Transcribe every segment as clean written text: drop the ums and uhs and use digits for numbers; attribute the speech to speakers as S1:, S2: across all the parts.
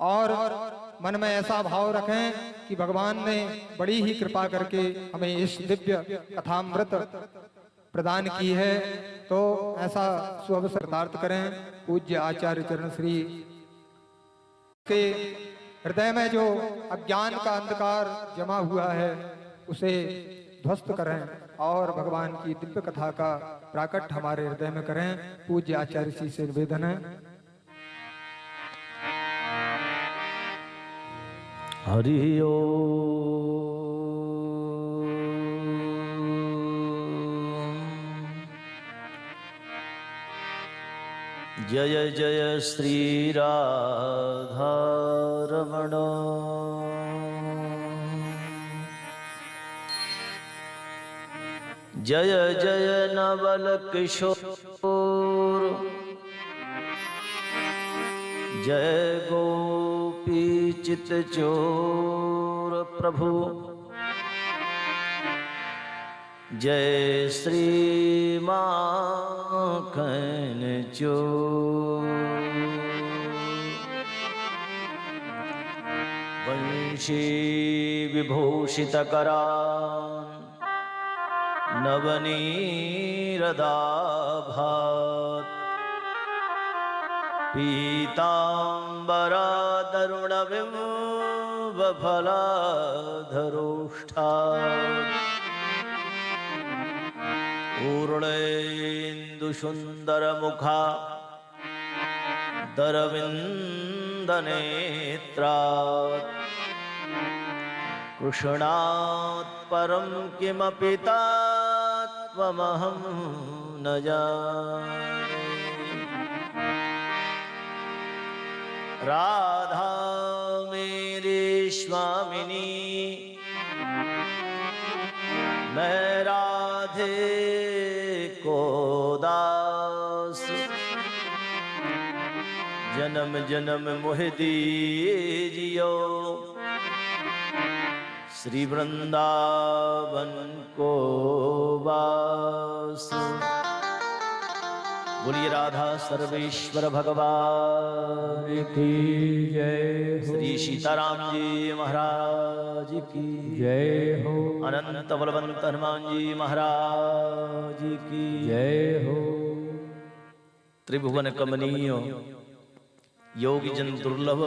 S1: और मन में ऐसा भाव रखें कि भगवान ने बड़ी ही कृपा करके हमें इस दिव्य कथामृत प्रदान की है। तो ऐसा सुअवसर प्राप्त करें। पूज्य आचार्य चरण श्री के हृदय में जो अज्ञान का अंधकार जमा हुआ है उसे ध्वस्त करें और भगवान की दिव्य कथा का प्राकट हमारे हृदय में करें। पूज्य आचार्य श्री से निवेदन है।
S2: हरि ओम। जय जय श्री राधा रमण। जय जय नवल किशोर। जय गोपी चित चोर प्रभु। जय श्री माखन चोर। वंशी विभूषित करान नवनीरदाभात। पीतांबरा तरुण बिंबफलाधरोष्ठात्। पूर्णेन्दु सुंदर मुखा दरविंदनेत्रात्। कृष्णात् परं किमपि तत्त्वमहं न जाने। राधा मेरी स्वामिनी मैं राधे को दास। जन्म जन्म मोह दीजियो श्री वृंदावन को वास। बोलिए राधा सर्वेश्वर भगवान की जय। श्री सीताराम जी महाराज की जय हो। अनंत बलवंत हनुमान जी महाराज की जय हो। त्रिभुवन कमनीय योगी जन दुर्लभ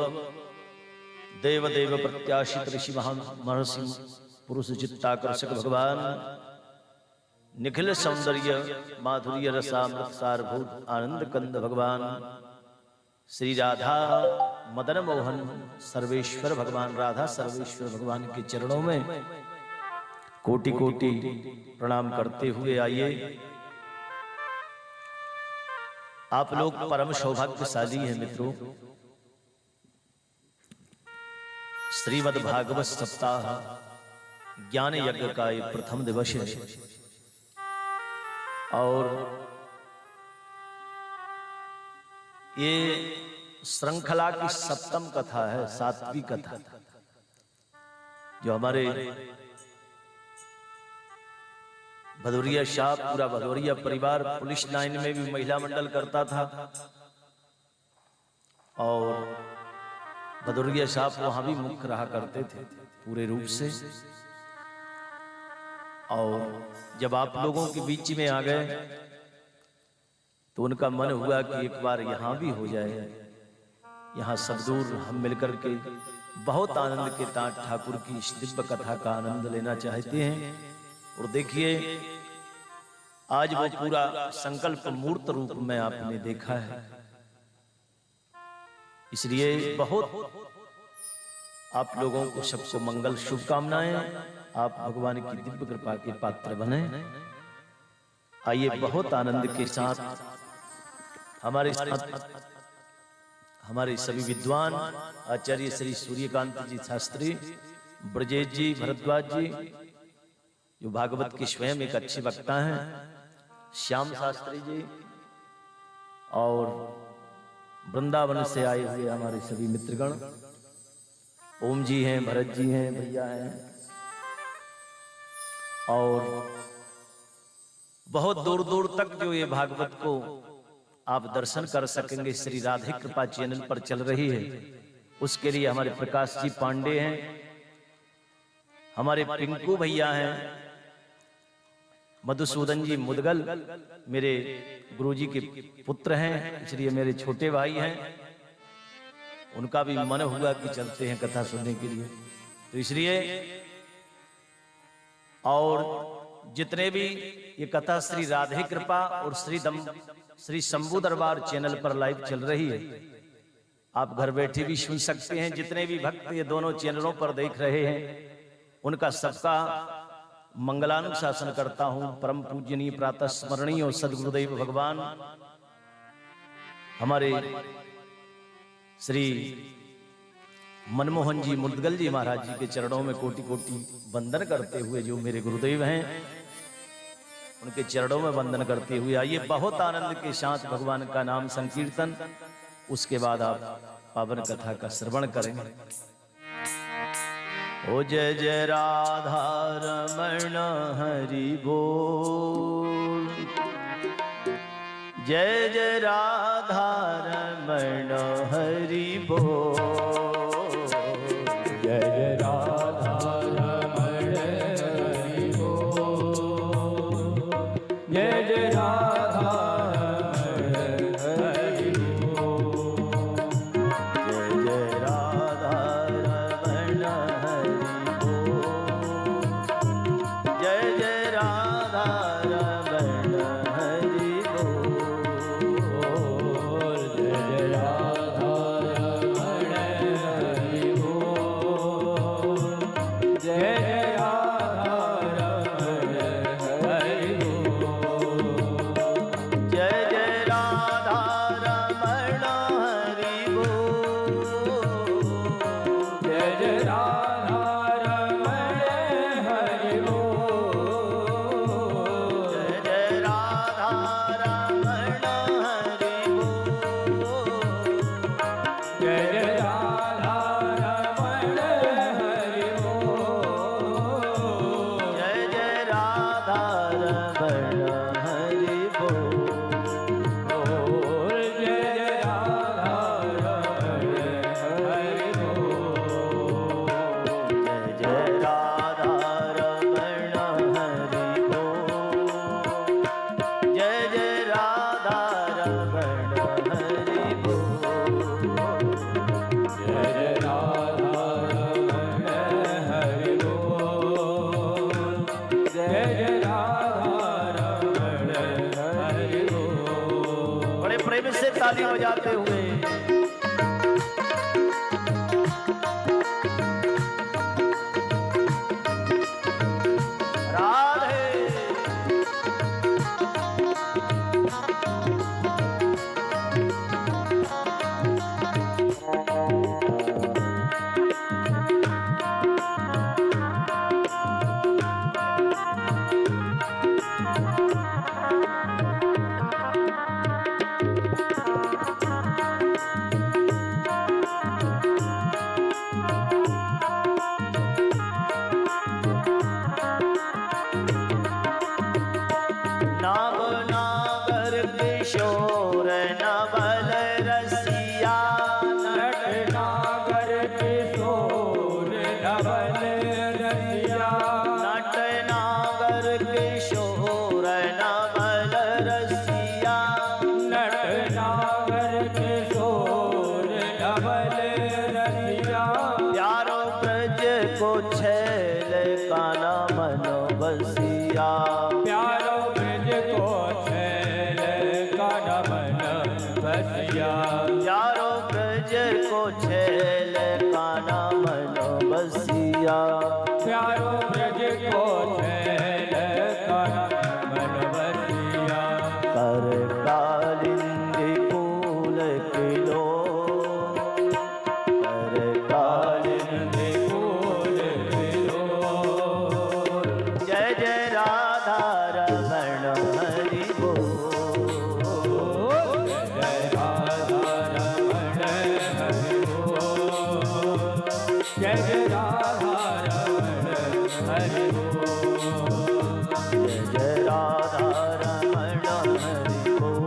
S2: देव देव प्रत्याशित ऋषि महर्षि पुरुष चित्ताकर्षक भगवान निखिल सौंदर्य माधुर्य रसामृत सारभूत आनंद कंद भगवान श्री राधा मदन मोहन सर्वेश्वर भगवान राधा सर्वेश्वर भगवान के चरणों में कोटि कोटि प्रणाम करते हुए आइए। आप लोग परम सौभाग्यशाली हैं मित्रों। श्रीमद् भागवत सप्ताह ज्ञान यज्ञ का ये प्रथम दिवस है और ये श्रृंखला की सप्तम कथा है, सातवीं कथा, जो हमारे भदौरिया शाह पूरा भदौरिया परिवार पुलिस लाइन में भी महिला मंडल करता था और भदौरिया साहब वहां भी मुख्य रहा करते थे पूरे रूप से। और जब आप लोगों के बीच में आ गए तो उनका मन हुआ कि एक बार यहां भी हो जाए। यहां सब दूर हम मिलकर के बहुत आनंद के साथ ठाकुर की इस दिव्य कथा का आनंद लेना चाहते हैं। और देखिए आज वो पूरा संकल्प मूर्त रूप में आपने देखा है, इसलिए बहुत आप लोगों को सबको मंगल शुभकामनाएं। आप भगवान की दिव्य कृपा के पात्र बने। आइए बहुत आनंद के साथ हमारे सभी विद्वान आचार्य श्री सूर्यकांत जी शास्त्री, ब्रजेश जी, भरद्वाज जी जो भागवत के स्वयं एक अच्छे वक्ता हैं, श्याम शास्त्री जी और वृंदावन से आए हुए हमारे सभी मित्रगण, ओम जी हैं, भरत जी हैं, भैया हैं और बहुत दूर दूर तक जो ये भागवत को आप दर्शन कर सकेंगे। श्री राधे कृपा चैनल पर चल रही है उसके लिए हमारे प्रकाश जी पांडे हैं, हमारे पिंकू भैया हैं, मधुसूदन जी मुदगल मेरे गुरुजी के पुत्र हैं, इसलिए मेरे छोटे भाई हैं। उनका भी मन हुआ कि चलते हैं कथा सुनने के लिए, तो इसलिए और जितने भी ये कथा श्री राधे कृपा और श्री शंभू दरबार चैनल पर लाइव चल रही है, आप घर बैठे भी सुन सकते हैं। जितने भी भक्त ये दोनों चैनलों पर देख रहे हैं, उनका सबका मंगलानुशासन करता हूं। परम पूजनीय प्रातः स्मरणीय और सदगुरुदेव भगवान हमारे श्री मनमोहन जी मुदगल जी महाराज जी के चरणों में कोटि कोटि वंदन करते हुए, जो मेरे गुरुदेव हैं उनके चरणों में वंदन करते हुए आइए बहुत आनंद के साथ भगवान का नाम संकीर्तन, उसके बाद आप पावन कथा का श्रवण करेंगे। ओ जय जय राधा रमण हरि बोल, जय जय राधा रमण हरि बोल,
S3: जय जय राधा रमण हरि बोल, जय जय राधा रमण हरि बोल,
S2: जय जय राधा रमण हरि बोल, जय जय राधा रमण हरि बोल,
S3: जय जय राधा रमण हरि बोल, जय जय राधा रमण हरि बोल,
S2: जय जय राधा रमण हरि बोल,
S3: जय जय राधा रमण हरि बोल,
S2: जय जय राधा रमण हरि बोल,
S3: जय जय राधा रमण हरि बोल,
S2: जय जय राधा रमण हरि बोल,
S3: जय जय राधा रमण हरि बोल,
S2: जय जय राधा रमण हरि बोल, जय जय राधा रमण हरि बोल,
S3: जय जय राधा रमण हरि बोल, जय जय राधा रमण हरि बोल।
S2: बड़े प्रेम से ताली बजाते हुए राधे। नाव नागर किशोर नवल रसिया,
S3: नट नागर किशोर नवल रसिया,
S2: नट नागर किशोर नवल रसिया,
S3: नट नागर किशोर नवल रसिया,
S2: प्यारो ब्रज को छैल काना मनो बसिया,
S3: प्यारो ब्रज को छैल काना मन बसिया,
S2: प्यारो ब्रज को छैल काना मनो बसिया,
S3: प्यारो ब्रज को छैल काना मन बसिया,
S2: कर कालिंदी फूल किलो, कर
S3: कालिंदी फूल खिलो,
S2: जय जय राधा रमण हरि बोल,
S3: जय राधा रमण हरि बोल, जय जय राधा रमण हरि बोल,
S2: जय जय राधा रमण हरि बोल,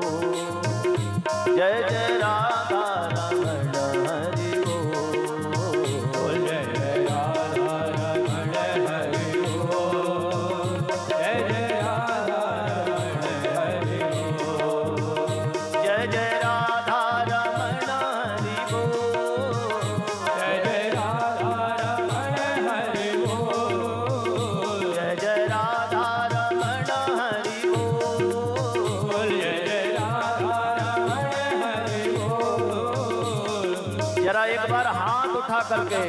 S2: जय जय राधा रमण हरि बोल, हाथ उठा करके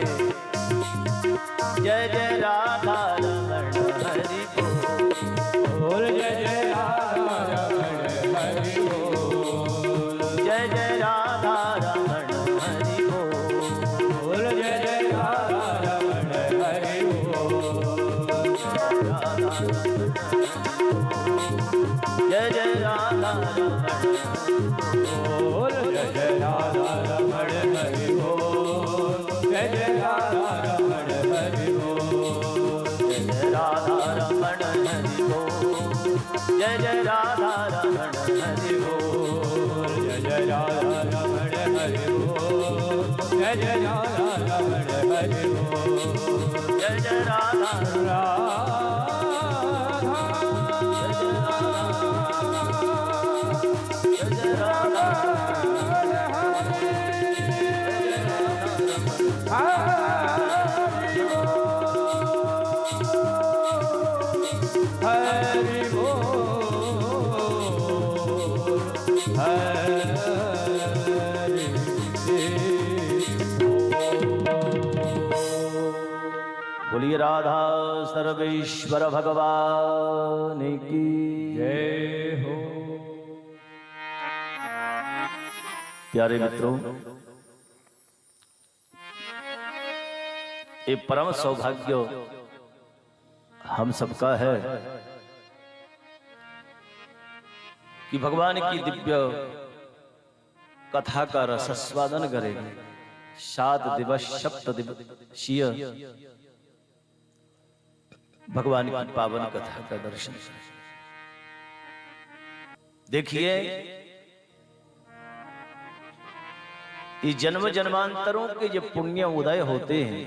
S2: जय जय राधा रमण हरि
S3: बोल जय जय राधा रमण हरि बोल
S2: जय जय राधा रमण हरि
S3: बोल जय जय राधा रमण हरि बोल
S2: जय जय राधा रमण
S3: बोल जय जय राधा रमण हरि बोल जय जय राधा रमण हरि बोल
S2: जय जय राधा रमण हरि जय जय राधा रमण हरि
S3: जय जय राधा रमण हरि बोल जय जय राधा रमण हरि बोल
S2: जय जय राधा जय जय राधा
S3: हरि बोल हरि
S2: बोलिए राधा सर्वेश्वर भगवान की
S3: जय हो।
S2: प्यारे मित्रों, ये परम सौभाग्य हम सबका है कि भगवान की दिव्य कथा का रसस्वादन करें। 7 दिवस सप्त दिवसीय भगवान की पावन कथा का दर्शन करें। देखिए, ये जन्म जन्मांतरों के जब पुण्य उदय होते हैं,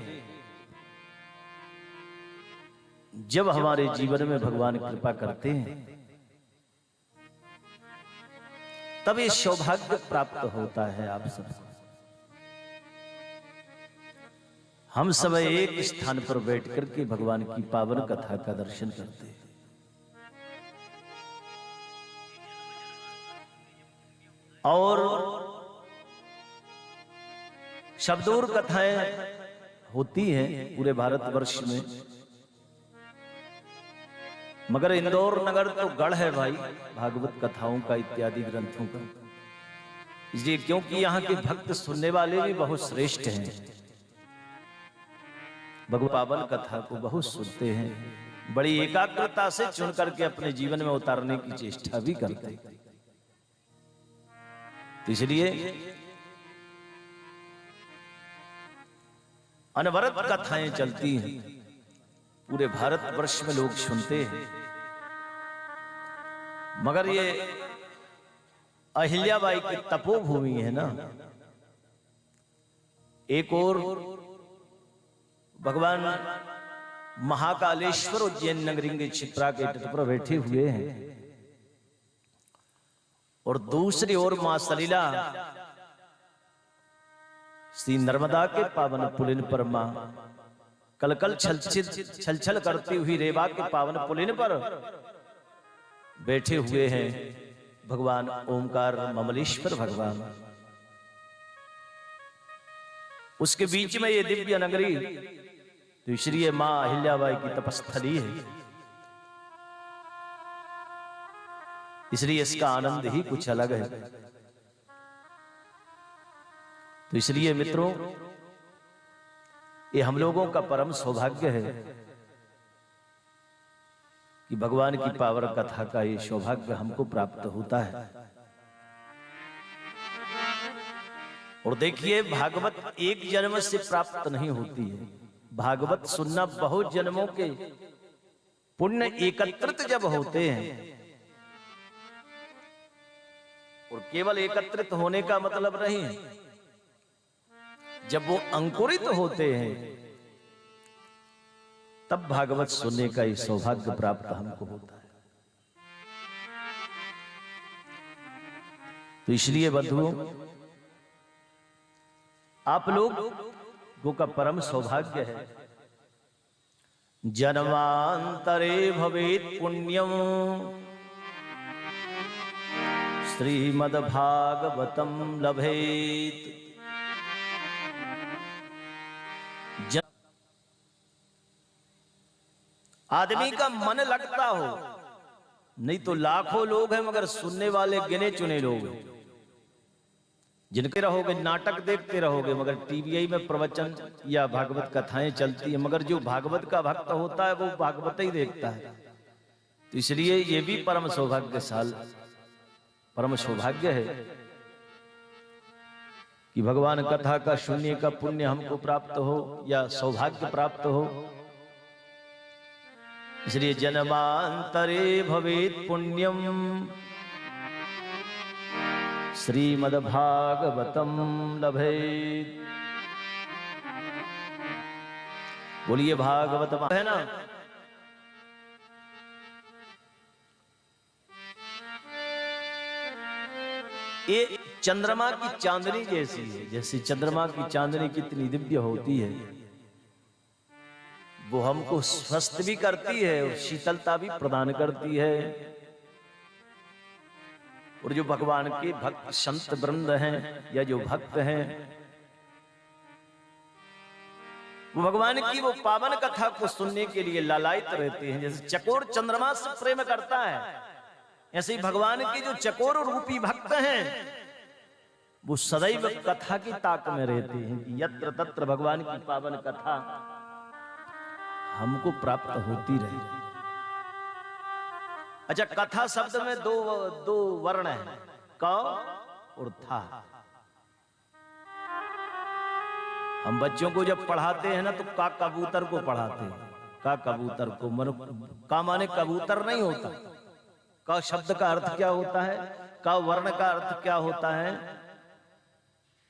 S2: जब हमारे जीवन में भगवान कृपा करते हैं, तब ये सौभाग्य प्राप्त होता है। आप सब हम सब एक स्थान पर बैठ करके भगवान की पावन कथा का दर्शन करते हैं। और शब्दोर कथाएं होती हैं पूरे भारतवर्ष में, मगर इंदौर नगर तो गढ़ है भाई भागवत कथाओं का, इत्यादि ग्रंथों का। इसलिए क्योंकि यहाँ के भक्त सुनने वाले भी बहुत श्रेष्ठ हैं, भगवत पावन कथा को बहुत सुनते हैं, बड़ी एकाग्रता से चुन करके अपने जीवन में उतारने की चेष्टा भी करते हैं। तो इसलिए अनवरत कथाएं चलती हैं, पूरे भारतवर्ष में लोग सुनते हैं। मगर ये अहिल्याबाई की तपोभूमि है ना, एक और भगवान महाकालेश्वर उज्जैन नगरी के क्षिप्रा के तट पर बैठे हुए हैं, और दूसरी ओर मां सलीला श्री नर्मदा के पावन पुलिन पर मां कलकल छल करती हुई रेवा के पावन पुलिन पर बैठे हुए हैं भगवान ओमकार ममलेश्वर भगवान। उसके बीच में ये दिव्य नगरी तो इसलिए मां अहिल्याबाई की तपस्थली है, इसलिए इसका आनंद ही कुछ अलग है। तो इसलिए मित्रों, ये हम लोगों का परम सौभाग्य है कि भगवान की पावन कथा का ये सौभाग्य हमको प्राप्त होता है। और देखिए, भागवत एक जन्म से प्राप्त नहीं होती है, भागवत सुनना बहुत जन्मों के पुण्य एकत्रित जब होते हैं। और केवल एकत्रित होने का मतलब नहीं है, जब वो अंकुरित होते हैं तब भागवत सुनने का ये सौभाग्य प्राप्त हमको होता है। तो इसलिए बंधुओं, आप लोगों का परम सौभाग्य है, जन्मांतरे भवेत् पुण्यम श्रीमद्भागवतम लभेत आदमी का मन लगता हो, नहीं तो लाखों लोग हैं मगर सुनने वाले गिने चुने लोग हैं। जिनके रहोगे नाटक देखते रहोगे, मगर टीवी में प्रवचन या भागवत कथाएं चलती है, मगर जो भागवत का भक्त होता है वो भागवत ही देखता है। तो इसलिए ये भी परम सौभाग्य है कि भगवान कथा का सुनने का पुण्य हमको प्राप्त हो या सौभाग्य प्राप्त हो। इसलिए जन्मांतरे भवेत् पुण्यम श्रीमद्भागवतम लभेत्। बोलिए भागवत है ना। ये चंद्रमा की चांदनी जैसी है, जैसे चंद्रमा की चांदनी कितनी दिव्य होती है, वो हमको स्वस्थ भी करती है और शीतलता भी प्रदान करती है। और जो भगवान के भक्त संत वृंद हैं या जो भक्त हैं, वो भगवान की वो पावन कथा को सुनने के लिए लालायित रहते हैं। जैसे चकोर चंद्रमा से प्रेम करता है, ऐसे ही भगवान के जो चकोर रूपी भक्त हैं वो सदैव कथा की ताक में रहते हैं कि यत्र तत्र भगवान की पावन कथा हमको प्राप्त होती रहे। अच्छा, कथा शब्द में दो वर्ण है, क और था। हम बच्चों को जब पढ़ाते हैं ना तो का कबूतर को पढ़ाते हैं, का कबूतर को, का माने कबूतर नहीं होता। का शब्द का अर्थ क्या होता है, का वर्ण का अर्थ क्या होता है,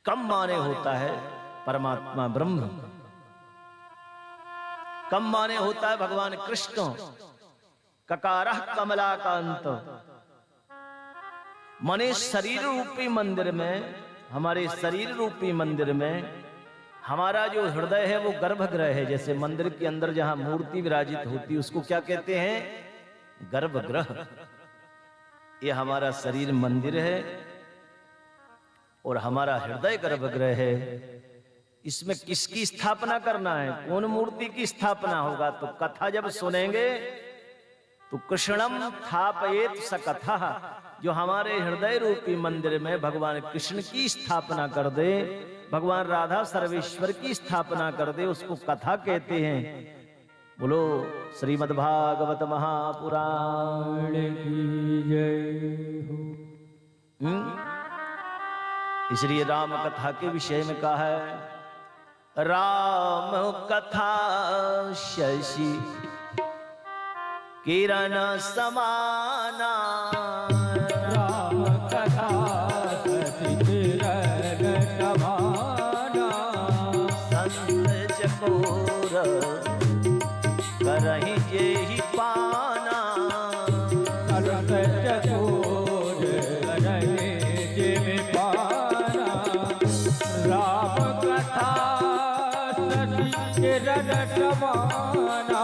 S2: कम माने होता है परमात्मा ब्रह्म, कम माने होता है भगवान कृष्ण। ककारः कमलाकांत, माने शरीर रूपी मंदिर में, हमारे शरीर रूपी मंदिर में हमारा जो हृदय है वो गर्भगृह है। जैसे मंदिर के अंदर जहां मूर्ति विराजित होती है उसको क्या कहते हैं, गर्भगृह। ये हमारा शरीर मंदिर है और हमारा हृदय गर्भगृह है। इसमें किसकी स्थापना करना है, कौन मूर्ति की स्थापना होगा, तो कथा जब सुनेंगे तो कृष्णम स्थापयेत स कथा, जो हमारे हृदय रूपी मंदिर में भगवान कृष्ण की स्थापना कर दे, भगवान राधा सर्वेश्वर की स्थापना कर दे, उसको कथा कहते हैं। बोलो श्रीमद् भागवत महापुराण की जय हो। इसलिए राम कथा के विषय में कहा है, राम कथा शशि किरण समाना,
S3: राम कथा शशि किरण समाना,
S2: संत चकोर करहि जेहि पाना,
S3: संत चकोर करहि जेहि पाना। राम कथा शशि किरण समाना,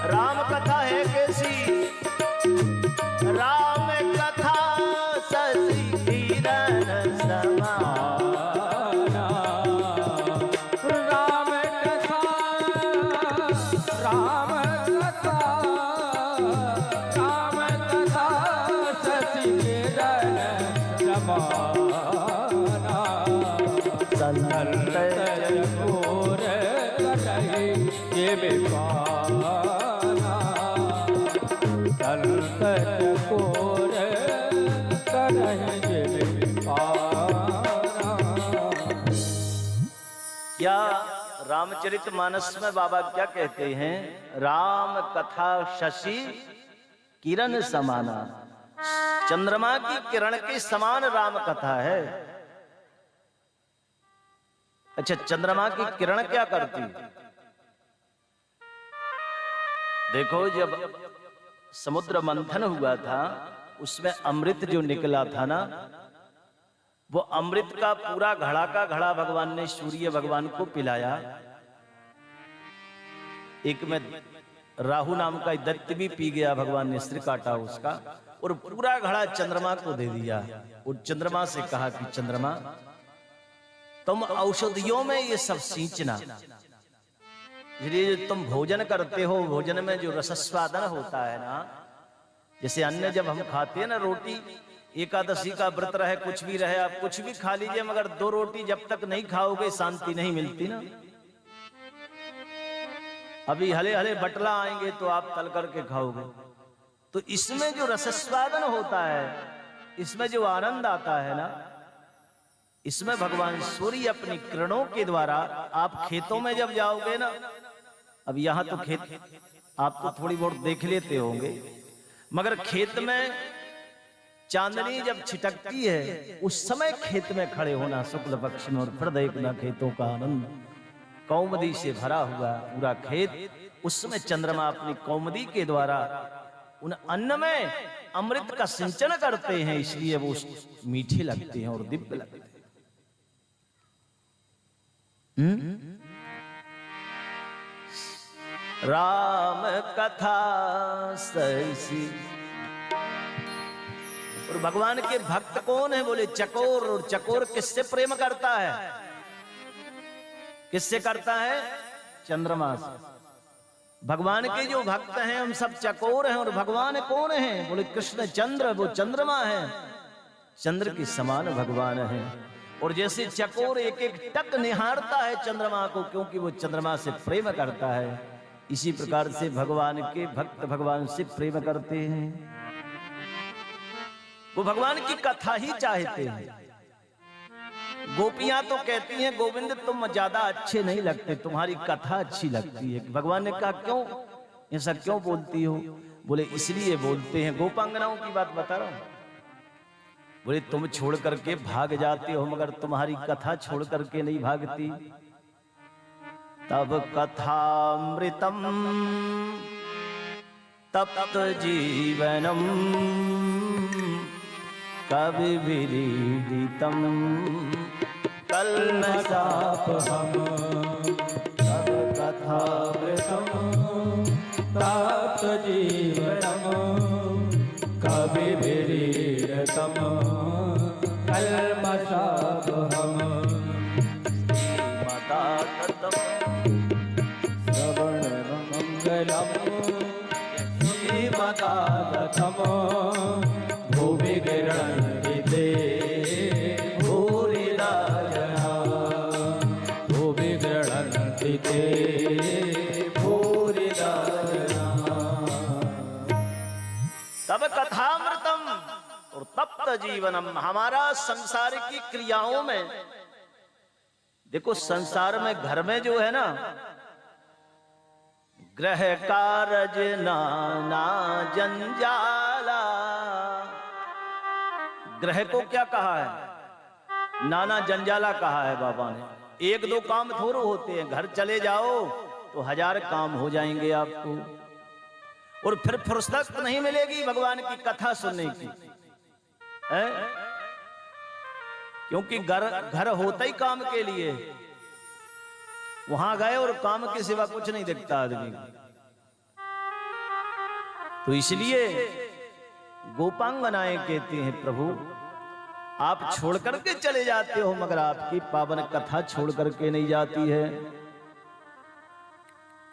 S2: राम कथा है कैसी, राम कथा शशि किरण समाना,
S3: राम कथा, राम कथा, राम कथा शशि किरण समाना, संत चकोर करहि जेहि पाना, संत चकोर करहि जेहि पाना।
S2: क्या रामचरितमानस में बाबा क्या कहते हैं, राम कथा शशि किरण समाना, चंद्रमा की किरण के समान राम कथा है। अच्छा, चंद्रमा की किरण क्या करती? देखो, जब समुद्र मंथन हुआ था उसमें अमृत जो निकला था ना, वो अमृत का पूरा घड़ा का घड़ा भगवान ने सूर्य भगवान को पिलाया। एक में राहु नाम का दैत्य भी पी गया, भगवान ने सिर काटा उसका। और पूरा घड़ा चंद्रमा को दे दिया। और चंद्रमा से कहा कि चंद्रमा, तुम औषधियों में ये सब सींचना, इसलिए जो तुम भोजन करते हो, भोजन में जो रसस्वादन होता है ना, जैसे अन्न जब हम खाते हैं ना, रोटी, एकादशी का व्रत रहे, कुछ भी रहे, आप कुछ भी खा लीजिए, मगर 2 रोटी जब तक नहीं खाओगे शांति नहीं मिलती ना। अभी हले हले बटला आएंगे तो आप तल करके खाओगे। तो इसमें जो रसस्वादन होता है, इसमें जो आनंद आता है ना, इसमें भगवान सूर्य अपनी किरणों के द्वारा, आप खेतों में जब जाओगे ना, अब यहां तो खेत आप तो थोड़ी बहुत देख लेते होंगे, मगर खेत में चांदनी जब छिटकती है, उस समय खेत में खड़े होना, शुक्ल पक्ष में, और फिर देखना खेतों का आनंद, कौमुदी से भरा हुआ पूरा खेत, उसमें चंद्रमा अपनी कौमुदी के द्वारा उन अन्न में अमृत का सिंचन करते हैं, इसलिए वो मीठे लगते हैं और दिव्य लगते हैं। राम कथा सैसी। और भगवान के भक्त कौन है? बोले चकोर। और चकोर किससे प्रेम करता है? किससे करता है? चंद्रमा से। भगवान के जो भक्त हैं हम सब चकोर हैं, और भगवान कौन है? बोले कृष्ण चंद्र, वो चंद्रमा है, चंद्र के समान भगवान है। और जैसे चकोर एक एक टक निहारता है चंद्रमा को, क्योंकि वो चंद्रमा से प्रेम करता है, इसी प्रकार से भगवान के भक्त भगवान से प्रेम करते हैं, वो भगवान की कथा ही चाहते हैं। गोपियां तो कहती हैं गोविंद तुम ज्यादा अच्छे नहीं लगते, तुम्हारी कथा अच्छी लगती है। भगवान ने कहा क्यों ऐसा क्यों बोलती हो? बोले इसलिए बोलते हैं, गोपांगनाओं की बात बता रहा हूं। बोले तुम छोड़ करके भाग जाते हो, मगर तुम्हारी कथा छोड़ करके नहीं भागती। तब कथामृतम तप्त जीवनम कवि विरीडितम कल्मषापहम। तब कथामृतम तप्त जीवनम कवि विरीडितम कल्मषापहम। श्रीमदाततम भूमि गृह्णन्ति भूरिदा जना, भूमि गृह्णन्ति भूरिदा जना। तब कथामृतम और तप्त जीवनम, हमारा संसार की क्रियाओं में, देखो संसार में घर में जो है ना, ग्रह कारज नाना जंजाला, ग्रह को क्या कहा है? नाना जंजाला कहा है बाबा ने। 1-2 काम थोड़े होते हैं, घर चले जाओ तो 1000 काम हो जाएंगे आपको, और फिर फुर्सत नहीं मिलेगी भगवान की कथा सुनने की है? क्योंकि घर होता ही काम के लिए, वहां गए और काम के सिवा कुछ नहीं दिखता आदमी। तो इसलिए गोपांगनाएं कहते हैं प्रभु आप छोड़ करके चले जाते हो, मगर आपकी पावन कथा छोड़ करके नहीं जाती है।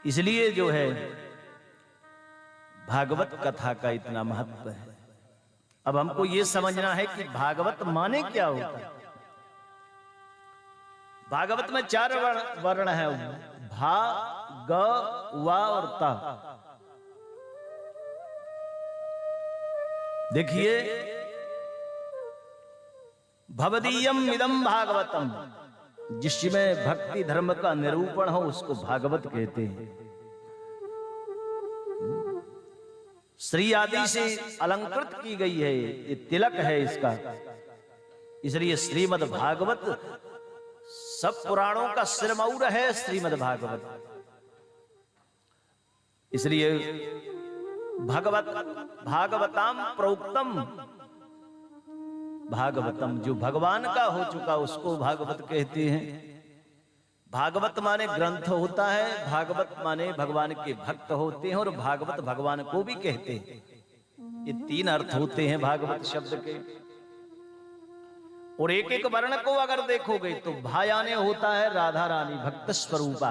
S2: इसलिए जो है भागवत कथा का इतना महत्व है। अब हमको ये समझना है कि भागवत माने क्या होता है। भागवत में 4 वर्ण है, भा, ग, वा और ता। देखिए भवदीयम इदम भागवतम, जिसमें भक्ति धर्म का निरूपण हो उसको भागवत कहते हैं। श्री आदि से अलंकृत की गई है, ये तिलक है इसका, इसलिए श्रीमद् भागवत सब पुराणों का सिरमौर है श्रीमद् भागवत। इसलिए भागवताम प्रोक्तम, भागवतम जो भगवान का हो चुका उसको भागवत कहते हैं। भागवत माने ग्रंथ होता है, भागवत माने भगवान के भक्त होते हैं, और भागवत भगवान को भी कहते हैं। ये 3 अर्थ होते हैं भागवत शब्द के। और एक एक वर्ण को अगर देखोगे तो भायाने होता है राधा रानी भक्त स्वरूपा,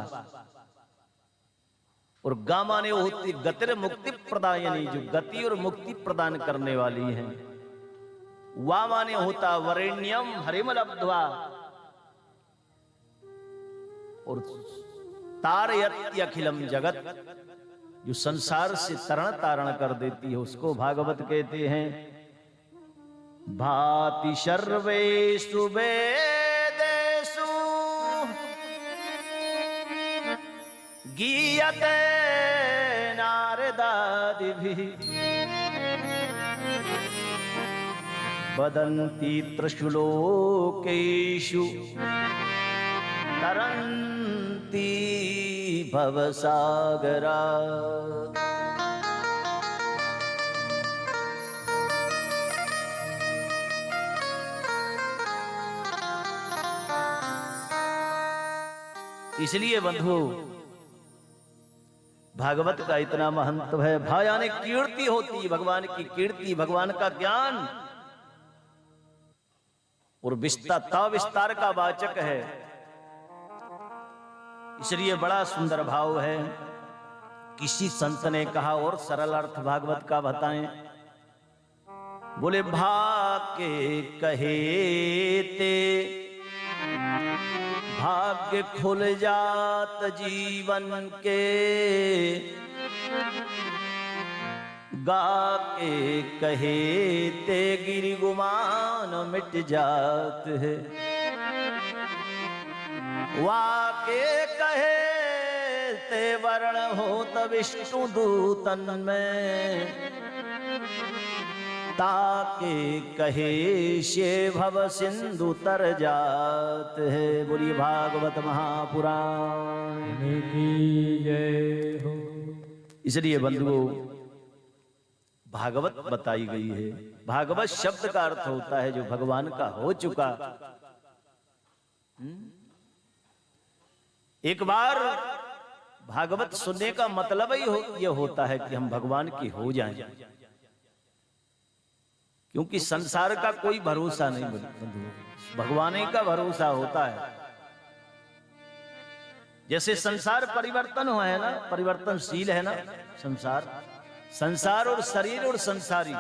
S2: और गा माने होती गतिर मुक्ति प्रदायनी, जो गति और मुक्ति प्रदान करने वाली है। वा माने होता वरेण्यम हरिमलब्ध्वा, और तारयति अखिलम जगत, जो संसार से तरण तारण कर देती है, उसको भागवत कहते हैं। भाति सर्वेषु वेदेषु गीयते नारदादिभिः, वदन्ति त्रिषु लोकेषु तरन्ति भवसागरात्। इसलिए बंधु भागवत का इतना महत्व है। भायाने कीर्ति होती है, भगवान की कीर्ति, भगवान का ज्ञान, और विस्तार का वाचक है। इसलिए बड़ा सुंदर भाव है। किसी संत ने कहा और सरल अर्थ भागवत का बताएं, बोले भाग्य कहे ते भाग्य खुल जात जीवन के, गा के कहे ते गिरि गुमान मिट जात है, वाके कहे ते वर्ण होत विष्णु दूतन में, ताके कहे शे भव सिंधु तर जात है। बोलिए भागवत महापुराण
S3: की जय हो।
S2: इसलिए बंधुओं भागवत बताई गई है। भागवत शब्द का अर्थ होता है जो भगवान का हो चुका। एक बार भागवत सुनने का मतलब ही ये होता है कि हम भगवान की हो जाएं, क्योंकि संसार का कोई भरोसा नहीं बंधु, भगवान ही का भरोसा होता है। जैसे संसार परिवर्तन हुआ है ना, परिवर्तनशील है ना संसार, संसार और शरीर और संसारी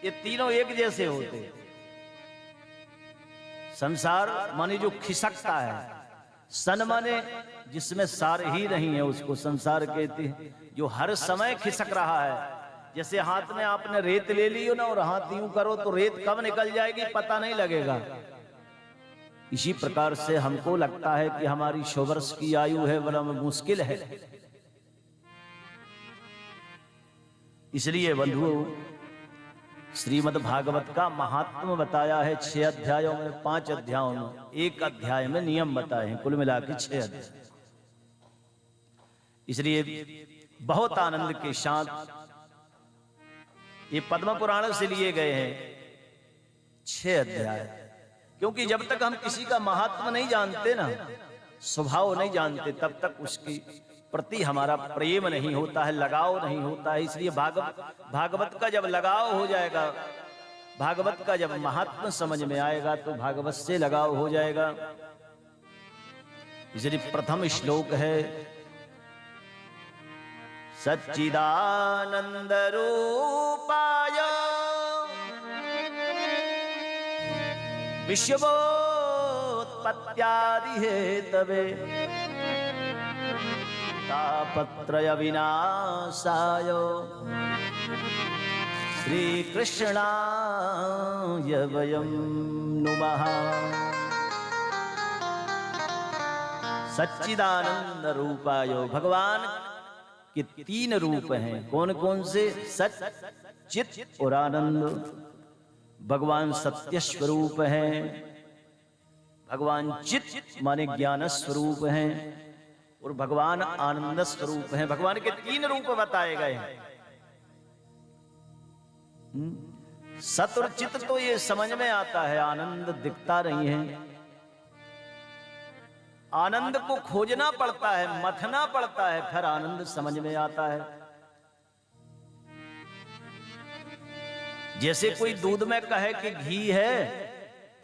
S2: ये तीनों एक जैसे होते हैं। संसार माने जो खिसकता है, सन माने जिसमें सार ही नहीं है उसको संसार कहते हैं। जो हर समय खिसक रहा है, जैसे हाथ में आपने रेत ले ली हो ना और हाथ यूं करो तो रेत कब निकल जाएगी पता नहीं लगेगा। इसी प्रकार से हमको लगता है कि हमारी 100 वर्ष की आयु है, बड़ा मुश्किल है। इसलिए बंधुओं श्रीमद् भागवत का महात्म्य बताया है 6 अध्यायों में, 5 अध्यायों में, 1 अध्याय में नियम बताए हैं, कुल मिला के 6 अध्याय। इसलिए बहुत आनंद के साथ ये पद्म पुराण से लिए गए हैं 6 अध्याय, क्योंकि जब तक हम किसी का महात्मा नहीं जानते ना, स्वभाव नहीं जानते, तब तक उसकी प्रति हमारा प्रेम नहीं होता है, लगाव नहीं होता है। इसलिए भागवत का जब लगाव हो जाएगा, भागवत का जब महात्मा समझ में आएगा तो भागवत से लगाव हो जाएगा। इसलिए प्रथम श्लोक है सच्चिदानंद रूपाय विश्वोत्पत्त्यादि हेतवे तापत्रय विनाशाय श्री कृष्णाय वयं नुमः। सच्चिदानंद रूपाय, भगवान के 3 रूप हैं। कौन कौन से? सच, चित और आनंद। भगवान सत्य स्वरूप हैं, भगवान चित माने ज्ञान स्वरूप हैं, और भगवान आनंद स्वरूप हैं। भगवान के 3 रूप बताए गए हैं। सत और चित तो ये समझ में आता है, आनंद दिखता नहीं है। आनंद को खोजना पड़ता है, मथना पड़ता है, फिर आनंद समझ में आता है। जैसे कोई दूध में कहे कि घी है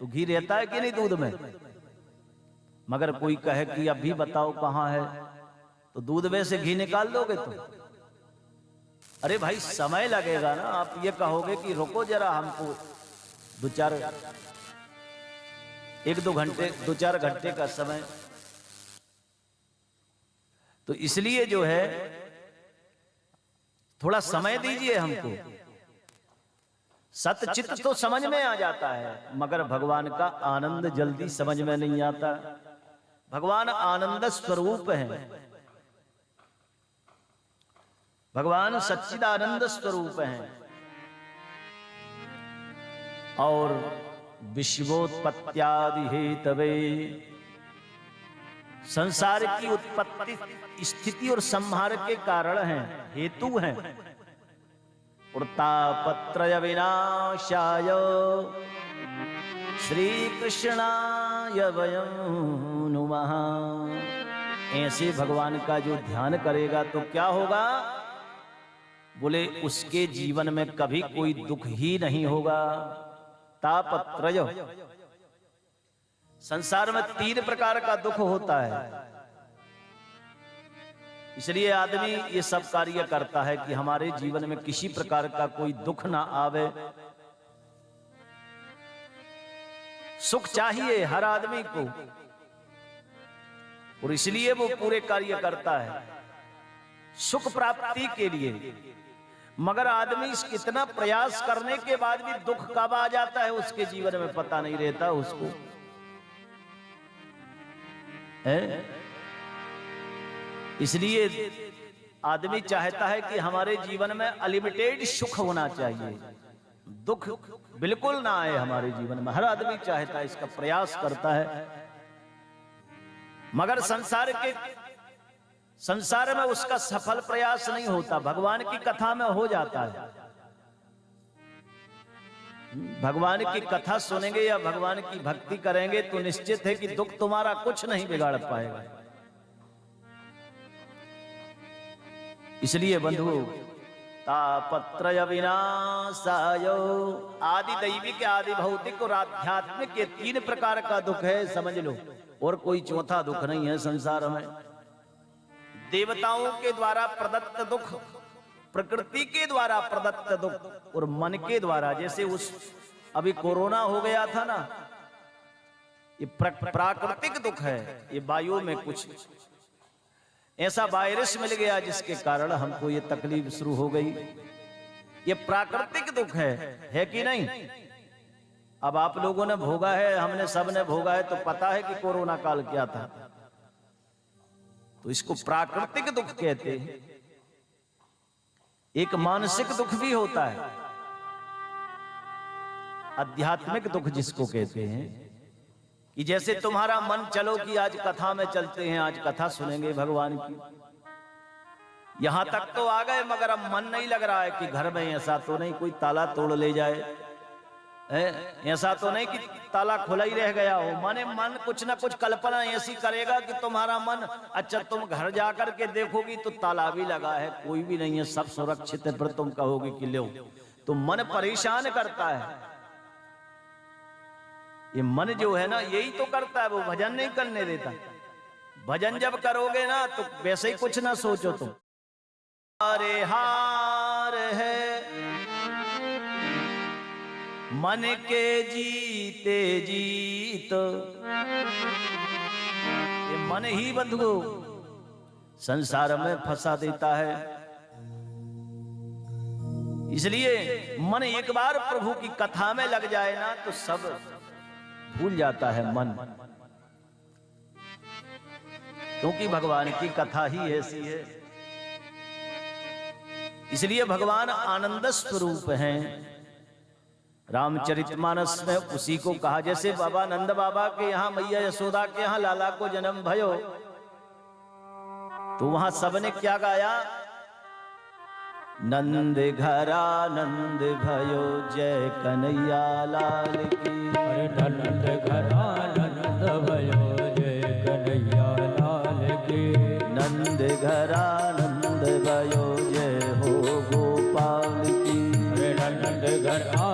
S2: तो घी रहता है कि नहीं दूध में, मगर कोई कहे कि अभी बताओ कहां है तो दूध में से घी निकाल दोगे तुम? अरे भाई समय लगेगा ना। आप ये कहोगे कि रुको जरा, हमको 1-2 घंटे का समय। तो इसलिए जो है थोड़ा समय दीजिए हमको। सतचित तो समझ में आ जाता है, मगर भगवान का आनंद जल्दी समझ में नहीं आता। भगवान आनंद स्वरूप है, भगवान सच्चिदानंद स्वरूप हैं और विश्वोत्पत्त्यादि हेतवे, संसार की उत्पत्ति स्थिति और संहार के कारण हैं, हेतु हैं। तापत्रय विनाशाय श्री कृष्णाय वयं नुमः। ऐसे भगवान का जो ध्यान करेगा तो क्या होगा? बोले उसके जीवन में कभी कोई दुख ही नहीं होगा। तापत्रय, संसार में 3 प्रकार का दुख होता है। इसलिए आदमी ये सब कार्य करता है कि हमारे जीवन में किसी प्रकार का कोई दुख ना आवे। सुख चाहिए हर आदमी को और इसलिए वो पूरे कार्य करता है सुख प्राप्ति के लिए। मगर आदमी इतना प्रयास करने के बाद भी दुख कब आ जाता है उसके जीवन में पता नहीं रहता उसको है। इसलिए आदमी चाहता है कि हमारे जीवन में अनलिमिटेड सुख होना चाहिए, दुख बिल्कुल ना आए हमारे जीवन में। हर आदमी चाहता है, इसका प्रयास करता है, मगर संसार में उसका सफल प्रयास नहीं होता। भगवान की कथा में हो जाता है। भगवान की कथा सुनेंगे या भगवान की भक्ति करेंगे तो निश्चित है कि दुख तुम्हारा कुछ नहीं बिगाड़ पाएगा। इसलिए बंधु, तापत्रय विनाशाय, आदि दैविक, आदि भौतिक और आध्यात्मिक के 3 प्रकार का दुख है, समझ लो। और कोई चौथा दुख नहीं है संसार में। देवताओं के द्वारा प्रदत्त दुख, प्रकृति के द्वारा प्रदत्त दुख और मन के द्वारा। जैसे अभी कोरोना हो गया था ना, ये प्राकृतिक दुख है। ये वायु में कुछ ऐसा वायरस मिल गया जिसके कारण हमको ये तकलीफ शुरू हो गई। ये प्राकृतिक दुख है कि नहीं? अब आप लोगों ने भोगा है, हमने सबने भोगा है, तो पता है कि कोरोना काल क्या था। तो इसको प्राकृतिक दुख कहते हैं। एक मानसिक दुख भी होता है, आध्यात्मिक दुख जिसको कहते हैं कि जैसे तुम्हारा मन, चलो कि आज कथा में चलते हैं, आज कथा सुनेंगे भगवान की। यहां तक तो आ गए, मगर अब मन नहीं लग रहा है कि घर में ऐसा तो नहीं कोई ताला तोड़ ले जाए, ऐसा तो नहीं कि ताला खुला ही रह गया हो। मन कुछ ना कुछ कल्पना ऐसी करेगा कि तुम्हारा मन, अच्छा तुम घर जाकर के देखोगी तो ताला भी लगा है, कोई भी नहीं है, सब सुरक्षित है, फिर तुम कहोगे कि लो। तो मन परेशान करता है। ये मन जो है ना, यही तो करता है, वो भजन नहीं करने देता। भजन जब करोगे ना तो वैसे ही कुछ ना सोचो तुम। अरे हार है मन के जीते जीत, ये मन ही बंधु संसार में फंसा देता है। इसलिए मन एक बार प्रभु की कथा में लग जाए ना तो सब भूल जाता है मन, क्योंकि भगवान की कथा ही ऐसी है। इसलिए भगवान आनंद स्वरूप हैं। रामचरितमानस में उसी को कहा। जैसे बाबा नंद बाबा के यहाँ, मैया यशोदा के यहाँ लाला को जन्म भयो, तो वहां सबने क्या गाया? नंद घरा नंद भयो, जय कन्हैया लाल की।
S3: अरे नंद घरा नंद भयो, जय कन्हैया लाल की।
S2: नंद घरा नंद भयो, जय हो गोपाल की।
S3: अरे नंद घरा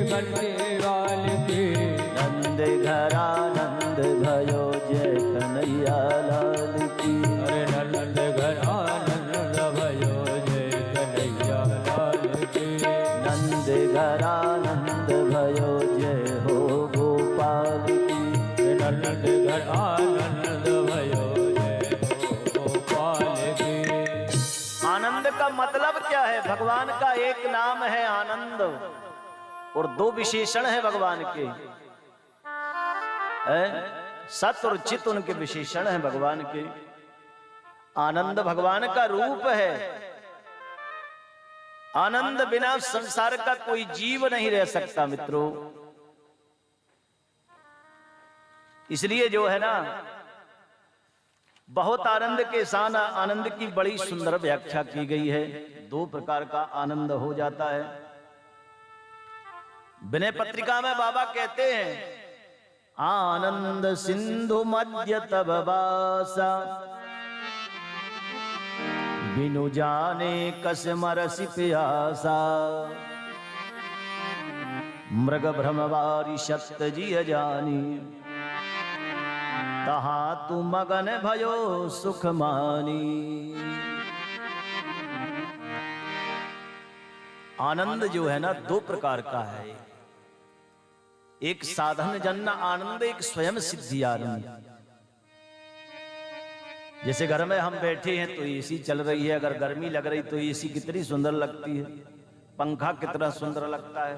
S3: बंसीवाल की।
S2: नंद घर आनंद भयो जय कन्हैया लाल की।
S3: अरे नंद घर आनंद भयो जय कन्हैया लाल की।
S2: नंद घर आनंद भयो जय हो गोपाल की।
S3: नंद घर आनंद भयो जय हो गोपाल की।
S2: आनंद का मतलब क्या है? भगवान का एक नाम है आनंद और दो विशेषण है भगवान के। सत और चित उनके विशेषण हैं भगवान के। आनंद भगवान का रूप है। आनंद बिना संसार का कोई जीव नहीं रह सकता मित्रों। इसलिए जो है ना, बहुत आनंद के साथ आनंद की बड़ी सुंदर व्याख्या की गई है। दो प्रकार का आनंद हो जाता है। विनय पत्रिका में बाबा कहते हैं, आनंद सिंधु मध्य तब वासा, बिनु जाने कस मरसि प्यासा। मृग भ्रमवारी शक्त जिय जानी, तहा तू मगन भयो सुख मानी। आनंद जो है ना, दो प्रकार का है। एक साधन जन्य आनंद, एक स्वयं सिद्धि आनंद। जैसे घर में हम बैठे हैं तो एसी चल रही है, अगर गर्मी लग रही तो एसी कितनी सुंदर लगती है, पंखा कितना सुंदर लगता है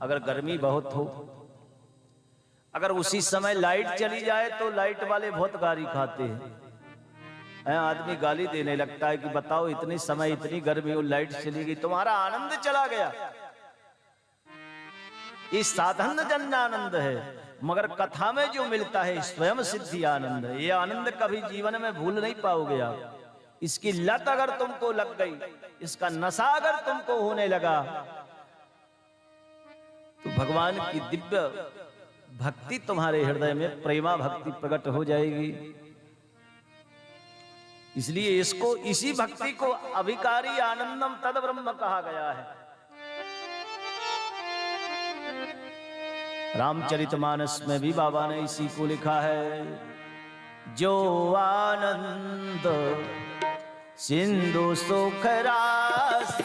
S2: अगर गर्मी बहुत हो। अगर उसी समय लाइट चली जाए तो लाइट वाले बहुत गाली खाते हैं। आदमी गाली देने लगता है कि बताओ इतने समय इतनी गर्मी हो, लाइट चली गई, तुम्हारा आनंद चला गया। ये साधन जन्य आनंद है। मगर कथा में जो मिलता है स्वयं सिद्धि आनंद है। ये आनंद कभी जीवन में भूल नहीं पाओगे आप। इसकी लत अगर तुमको लग गई, इसका नशा अगर तुमको होने लगा, तो भगवान की दिव्य भक्ति तुम्हारे हृदय में प्रेमा भक्ति प्रकट हो जाएगी। इसलिए इसको, इसी भक्ति को अभिकारी आनंदम तद ब्रह्म कहा गया है। रामचरितमानस में भी बाबा ने इसी को लिखा है, जो आनंद सिंधु सुख राशि,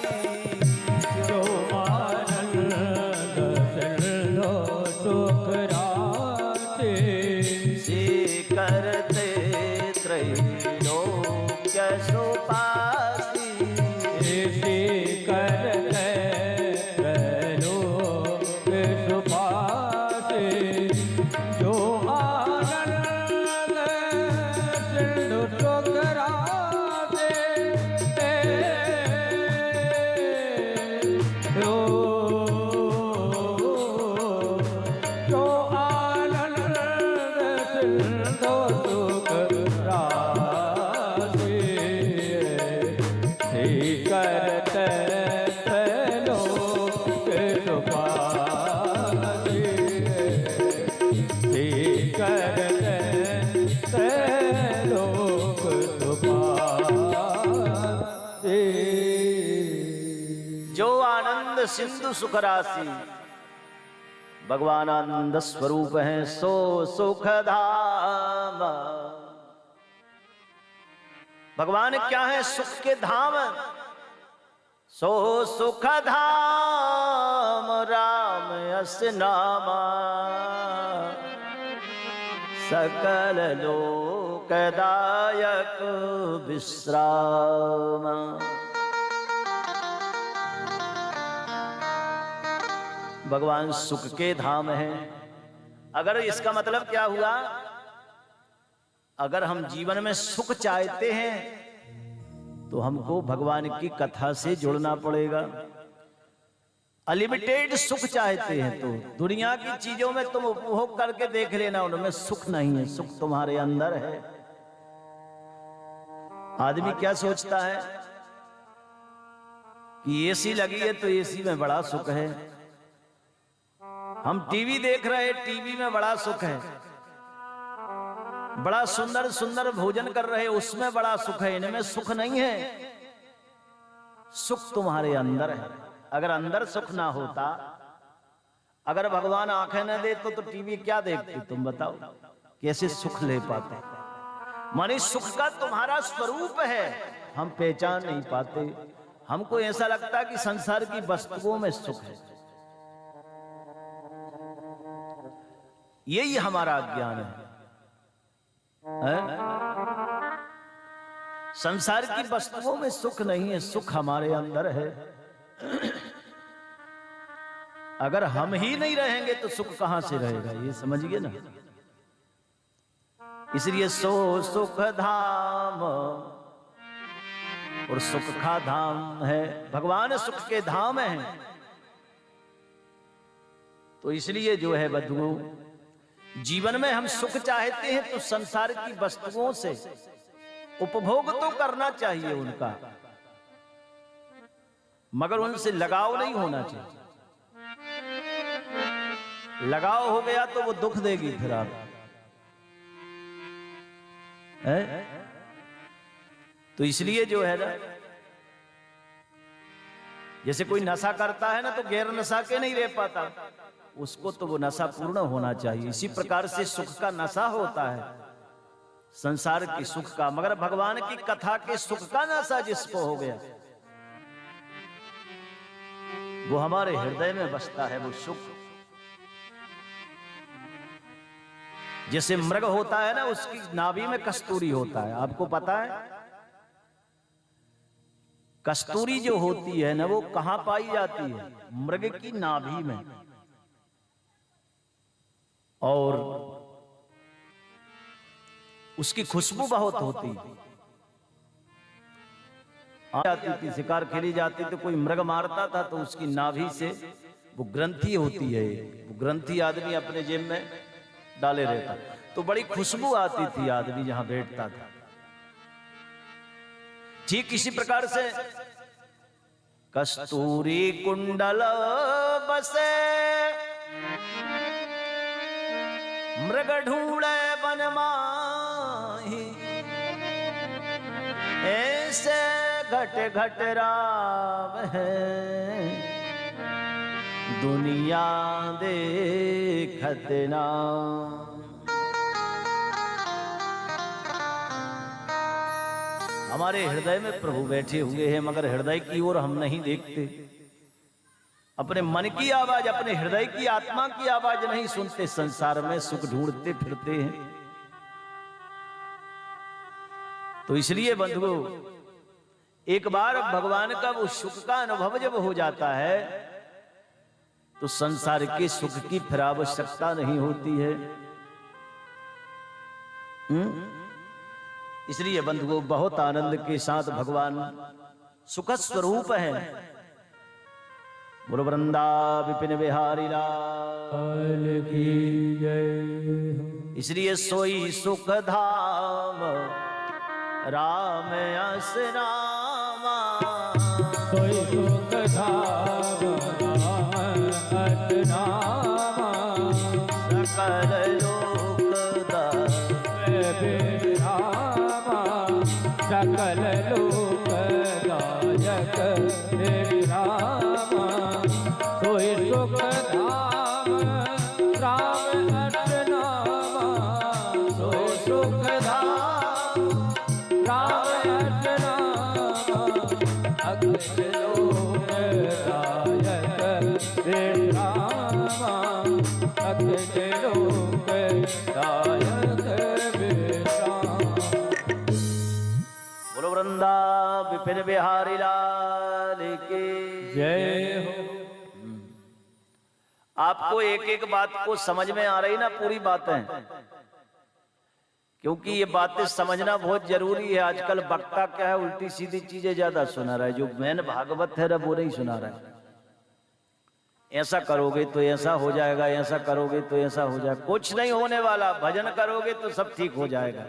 S3: जो आनंद सिंधु सुख राशि,
S2: से करते त्रैलोक्य सुपासी।
S3: से करते त्रैलोक्य सुपासी। जो आनंद सिंधु सुख राशि, जो आनंद सिंधु सुख राशि, से करते त्रैलोक्य सुपासी। से करते त्रैलोक्य सुपासी।
S2: जो आनंद सिंधु सुख राशि, भगवान आनंद स्वरूप है, सो सुख धाम। भगवान क्या है? सुख के धाम। सो सुख धाम राम यस नामा, सकल लोकदायक विश्राम। भगवान सुख के धाम है। अगर इसका मतलब क्या हुआ, अगर हम जीवन में सुख चाहते हैं तो हमको भगवान की कथा से जुड़ना पड़ेगा। अनलिमिटेड सुख चाहते हैं तो दुनिया की चीजों में तुम उपभोग करके देख लेना, उनमें सुख नहीं है, सुख तुम्हारे अंदर है। आदमी क्या सोचता है कि एसी लगी है तो एसी में बड़ा सुख है, हम टीवी देख रहे हैं टीवी में बड़ा सुख है, बड़ा सुंदर सुंदर भोजन कर रहे उसमें बड़ा सुख है, इनमें सुख नहीं है। सुख तुम्हारे अंदर है। अगर अंदर सुख ना होता, अगर भगवान आंखें न दे तो टीवी क्या देखते? तुम बताओ कैसे सुख ले पाते? माने सुख का तुम्हारा स्वरूप है, हम पहचान नहीं पाते। हमको ऐसा लगता है कि संसार की वस्तुओं में सुख है। यही हमारा अज्ञान है? संसार की वस्तुओं में सुख नहीं है, सुख हमारे अंदर है। अगर हम ही नहीं रहेंगे तो सुख कहां से रहेगा, ये समझिए ना। इसलिए सो सुख धाम और सुख का धाम है, भगवान सुख के धाम है। तो इसलिए जो है बंधुओं, जीवन में हम सुख चाहते हैं तो संसार की वस्तुओं से उपभोग तो करना चाहिए उनका, मगर उनसे लगाव नहीं होना चाहिए। लगाव हो गया तो वो दुख देगी फिर आप है? तो इसलिए जो है ना, जैसे कोई नशा करता है ना तो गैर नशा के नहीं रह पाता, उसको तो वो नशा पूर्ण होना चाहिए। इसी प्रकार से सुख का नशा होता है, संसार की सुख का, मगर भगवान की कथा के सुख का नशा जिसको हो गया वो हमारे हृदय में बसता है वो सुख। जैसे मृग होता है ना, उसकी नाभि में कस्तूरी होता है, आपको पता है? कस्तूरी जो होती है ना वो कहां पाई जाती है? मृग की नाभि में। और उसकी खुशबू बहुत होती जाती थी, शिकार खेली जाती तो कोई मृग मारता था तो उसकी नाभि से वो ग्रंथि होती है, वो ग्रंथि आदमी अपने जेब में डाले रहता तो बड़ी खुशबू आती थी आदमी जहां बैठता था। ठीक इसी प्रकार से कस्तूरी कुंडल बसे मृग ढूंढे बन माही, ऐसे घट घट राम है दुनिया देखत ना। हमारे हृदय में प्रभु बैठे हुए हैं, मगर हृदय की ओर हम नहीं देखते। अपने मन की आवाज, अपने हृदय की आत्मा की आवाज नहीं सुनते, संसार में सुख ढूंढते फिरते हैं। तो इसलिए बंधुओं, एक बार भगवान का वो सुख का अनुभव जब हो जाता है तो संसार के सुख की फिर आवश्यकता नहीं होती है। इसलिए बंधुओं, बहुत आनंद के साथ भगवान सुख स्वरूप है। बोलो वृंदा विपिन बिहारी लाल की जय। इसलिए सोई सुख धाम राम यस नामा,
S3: सोई सुख धाम राम यस नामा,
S2: सकल लोक
S3: विरामा, सकल लोक दायक विरामा। सोई सुख धाम राम यस नामा, सोई सुख धाम राम यस नामा, अखिल लोक दायक विरामा, अखिल लोक दायक विरामा।
S2: बोलो वृंदा विपिन बिहारी लाल की
S3: जय हो।
S2: आपको एक एक बात को समझ में आ रही ना, पूरी बातें, क्योंकि ये बातें समझना बहुत जरूरी है। आजकल वक्ता क्या है, उल्टी सीधी चीजें ज्यादा सुना रहा है, जो मेन भागवत है ना वो नहीं सुना रहा है। ऐसा करोगे तो ऐसा हो जाएगा, ऐसा करोगे तो ऐसा हो जाएगा, कुछ नहीं होने वाला। भजन करोगे तो सब ठीक हो जाएगा।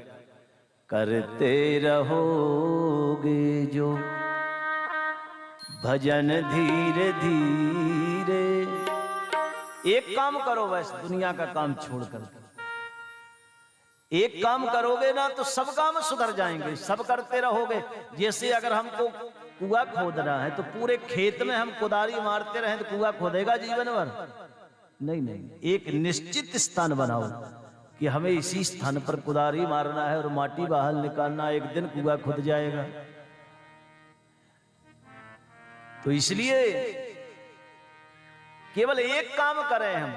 S2: करते रहोगे जो भजन धीरे धीरे, एक काम करो बस, दुनिया का काम छोड़कर एक काम करोगे ना तो सब काम सुधर जाएंगे। सब करते रहोगे। जैसे अगर हमको कुआं खोदना है तो पूरे खेत में हम कुदारी मारते रहें तो कुआं खोदेगा जीवन भर? नहीं नहीं, एक निश्चित स्थान बनाओ कि हमें इसी स्थान पर कुदारी मारना है और माटी बाहर निकालना, एक दिन कुआं खुद जाएगा। तो इसलिए केवल एक काम करें हम,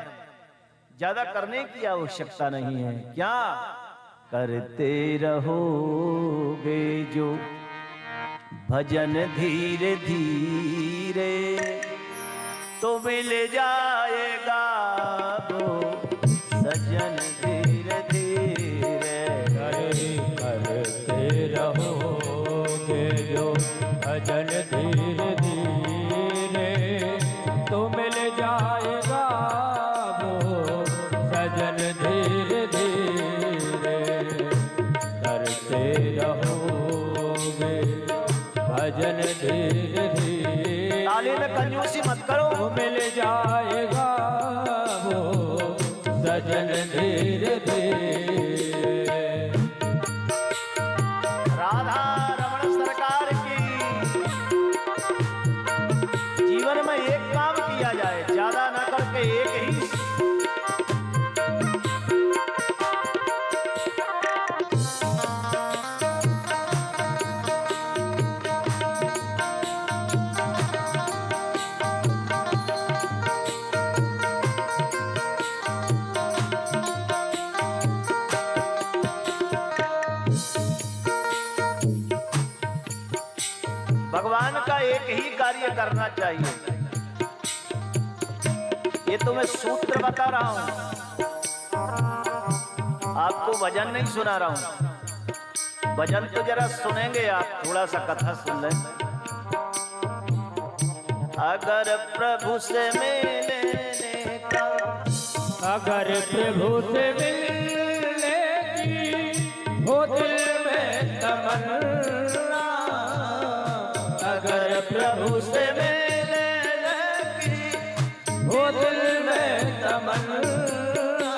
S2: ज्यादा करने की आवश्यकता नहीं है। क्या करते रहोगे जो भजन धीरे धीरे, तो मिल जाएगा वो सजन धीरे धीरे।
S3: करते रहोगे जो भजन धीरे धीरे, तो मिल जाएगा वो सजन धीरे धीरे। करते रहोगे भजन धीरे धीरे,
S2: ताली में कंजूसी मत करो।
S3: तो मिल जाएगा वो सजन धीरे धीरे।
S2: राधा रमण सरकार की जीवन में एक काम किया जाए, ज्यादा ना करके एक ही। भगवान का एक ही कार्य करना चाहिए। ये तो मैं सूत्र बता रहा हूं, आपको भजन नहीं सुना रहा हूं। भजन तो जरा सुनेंगे आप, थोड़ा सा कथा सुन लें। अगर प्रभु से मिलने का,
S3: अगर प्रभु से मिलने की हो दिल में तमन्ना,
S2: अगर प्रभु से मिलने की
S3: हो दिल में तमन्ना,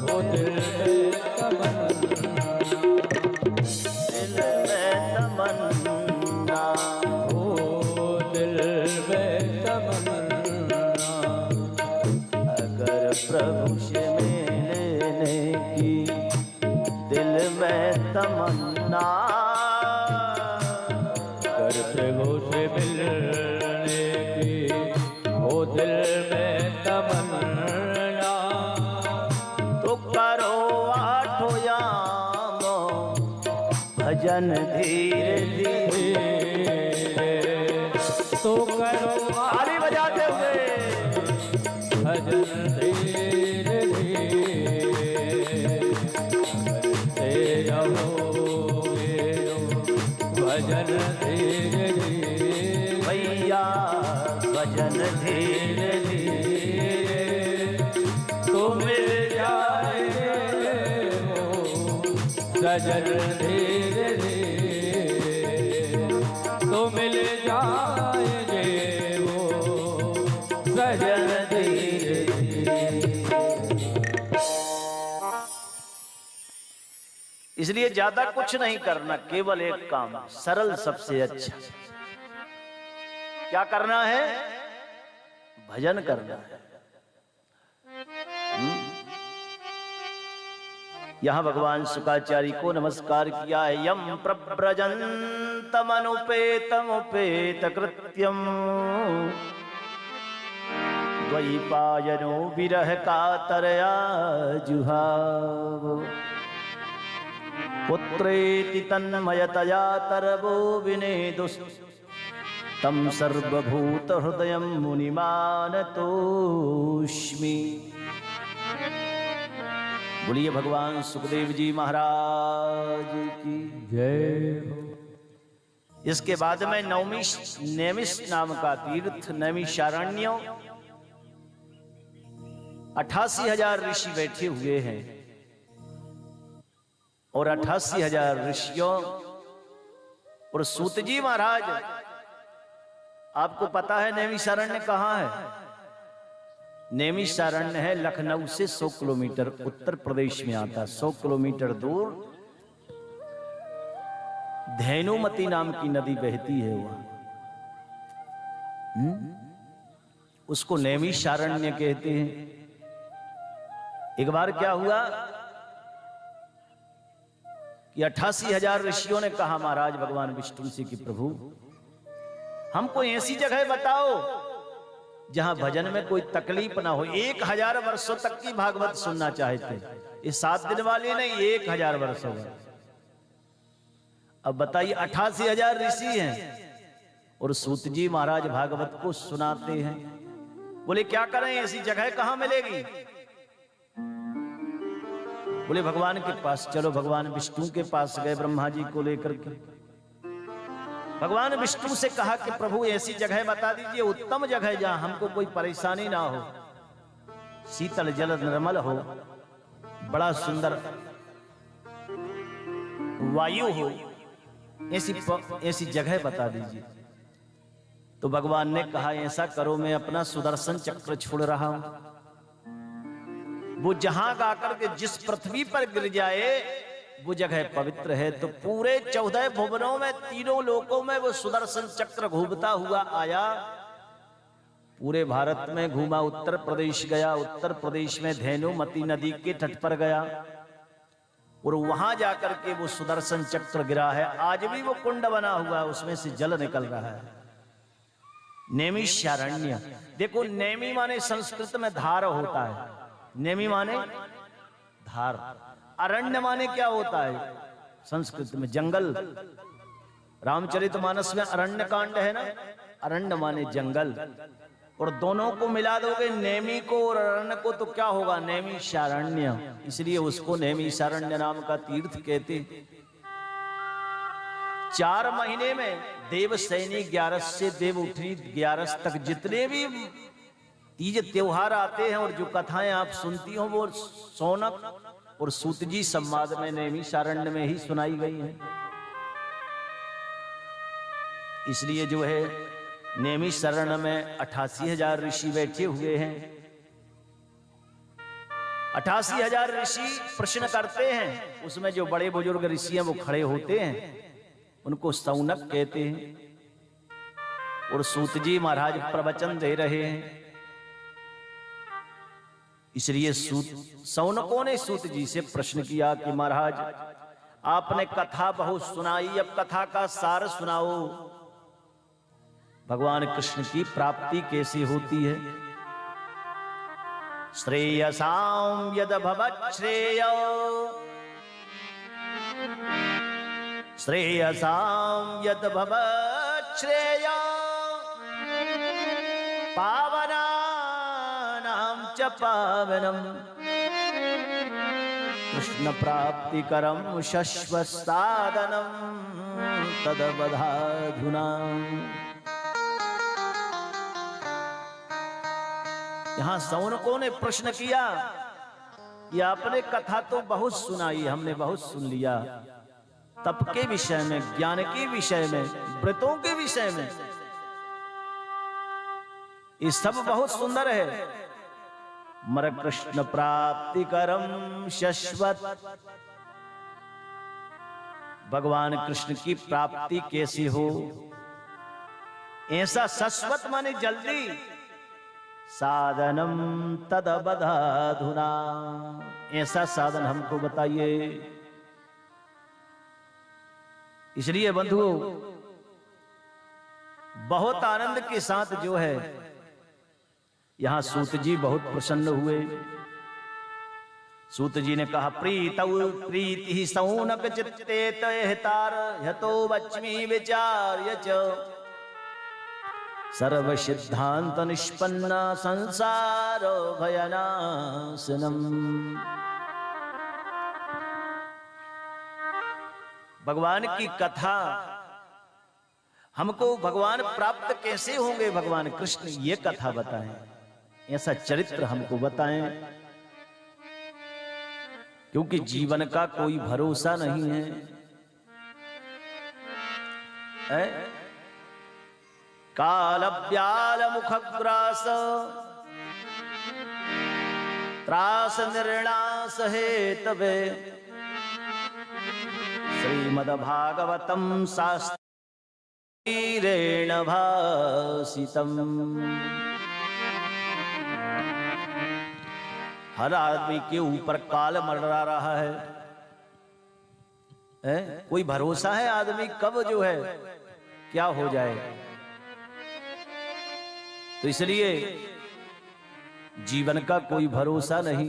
S3: हो दिल में तमन्ना,
S2: दिल में तमन्ना,
S3: हो दिल में तमन्ना।
S2: अगर प्रभु से मिलने की दिल में तमन्ना,
S3: अगर प्रभु से मिलने की हो दिल में तमन्ना,
S2: तो करो आठों यामों भजन धीरे धीरे।
S3: तो करो
S2: ताली बजाते हुए
S3: भजन धीरे धीरे। करते रहोगे भजन धीरे धीरे,
S2: भैया भजन धीरे धीरे,
S3: तो मिल जाएंगे वो सजन धीरे धीरे, तो मिल जाएंगे वो सजन धीरे धीरे।
S2: इसलिए ज्यादा कुछ नहीं करना, केवल एक काम, सरल सबसे अच्छा। क्या करना है? भजन करना है। यहां भगवान शुकाचार्य को नमस्कार किया है। यम प्रव्रजन्तमनुपेतमुपेत कृत्यम, द्वैपायनो विरह कातरया जुहाव, पुत्रेति तन्मयतया तरवो विनेदुस्, तम सर्वभूत हृदयं मुनिमानतोष्मि। बोलिए भगवान सुखदेव जी महाराज की
S3: जय।
S2: इसके बाद में नैमिष नाम का तीर्थ, नैमिषारण्य, 88,000 ऋषि बैठे हुए हैं और 88,000 ऋषियों और सूत जी महाराज। आपको पता है नैमिषारण्य कहाँ है? नैमिषारण्य है लखनऊ से 100 किलोमीटर उत्तर प्रदेश में आता। 100 किलोमीटर दूर धेनुमती नाम की नदी बहती है वहां। उसको नैमिषारण्य कहते हैं। एक बार क्या हुआ कि 88,000 ऋषियों ने कहा महाराज भगवान विष्णु से कि प्रभु हमको ऐसी जगह बताओ जहां भजन में कोई तकलीफ ना हो। 1000 वर्षों तक की भागवत सुनना चाहते, ये 7 दिन वाली नहीं, 1000 वर्षों में। अब बताइए 88,000 ऋषि हैं और सूत जी महाराज भागवत को सुनाते हैं। बोले क्या करें, ऐसी जगह कहां मिलेगी? बोले भगवान के पास चलो। भगवान विष्णु के पास गए ब्रह्मा जी को लेकर के। भगवान विष्णु से कहा कि प्रभु ऐसी जगह बता दीजिए, उत्तम जगह जहां हमको कोई परेशानी ना हो, शीतल जल निर्मल हो, बड़ा सुंदर वायु हो, ऐसी जगह बता दीजिए। तो भगवान ने कहा ऐसा करो, मैं अपना सुदर्शन चक्र छोड़ रहा हूं, वो जहां आकर के जिस पृथ्वी पर गिर जाए वो जगह पवित्र है। तो पूरे 14 भुवनों में, तीनों लोकों में वो सुदर्शन चक्र घूमता हुआ आया। पूरे भारत में घूमा, उत्तर प्रदेश गया, उत्तर प्रदेश में धेनुमती नदी के तट पर गया और वहां जाकर के वो सुदर्शन चक्र गिरा है। आज भी वो कुंड बना हुआ है, उसमें से जल निकल रहा है। नैमिषारण्य। देखो नेमि माने संस्कृत में धार होता है, नेमि माने धार। अरण्य माने क्या होता है संस्कृत में? जंगल। रामचरितमानस में अरण्य कांड है ना, अरण्य माने जंगल। और दोनों को मिला दोगे, नेमि को और अरण्य को, तो क्या होगा? नैमिषारण्य। इसलिए उसको नैमिषारण्य नाम का तीर्थ कहते। 4 महीने में देवसैनी 11 से देवउठनी 11 तक जितने भी तीज त्योहार आते हैं और जो कथाएं आप सुनती हो वो सौनक और सूत जी संवाद में नैमिषारण्य में ही सुनाई गई है। इसलिए जो है नैमिषारण्य में 88,000 ऋषि बैठे हुए हैं। 88,000 ऋषि प्रश्न करते हैं, उसमें जो बड़े बुजुर्ग ऋषि हैं वो खड़े होते हैं, उनको सौनक कहते हैं। और सूत जी महाराज प्रवचन दे रहे हैं। इसलिए सौनकों ने सूत जी से प्रश्न किया कि महाराज आपने कथा बहुत सुनाई, अब कथा का सार सुनाओ। भगवान कृष्ण की प्राप्ति कैसे होती है? श्रेयसां यद भवत् श्रेयो, श्रेयसां यद भवत् श्रेयो, पावना च पावनम, कृष्ण प्राप्ति करम शश्वत साधनम तदवधाधुना। यहां सौनकों ने प्रश्न किया कि आपने कथा तो बहुत सुनाई, हमने बहुत सुन लिया, तप के विषय में, ज्ञान के विषय में, व्रतों के विषय में, ये सब बहुत सुंदर है। मर कृष्ण प्राप्ति करम शश्वत, भगवान कृष्ण की प्राप्ति कैसी हो? ऐसा शाश्वत माने जल्दी। साधनम तदबधाधुना, ऐसा साधन हमको बताइए। इसलिए बंधुओं बहुत आनंद के साथ जो है यहां सूत जी बहुत प्रसन्न हुए। सूत जी ने कहा प्रीतौ प्रीति सौनक चित्ते तयतार यतो वच्मि विचार्य च, सर्व सिद्धांत निष्पन्ना संसार भयनाशनम। भगवान की कथा हमको, भगवान प्राप्त कैसे होंगे भगवान कृष्ण, ये कथा बताएं, ऐसा चरित्र हमको बताएं। क्योंकि जीवन का कोई भरोसा नहीं है। काल व्याल मुखग्रास त्रास निर्णास हेतवे, श्रीमद्भागवतम शास्त्रेण भासितम्। हर आदमी के ऊपर काल मंडरा रहा है, कोई भरोसा है आदमी कब जो है क्या हो जाए। तो इसलिए जीवन का कोई भरोसा नहीं।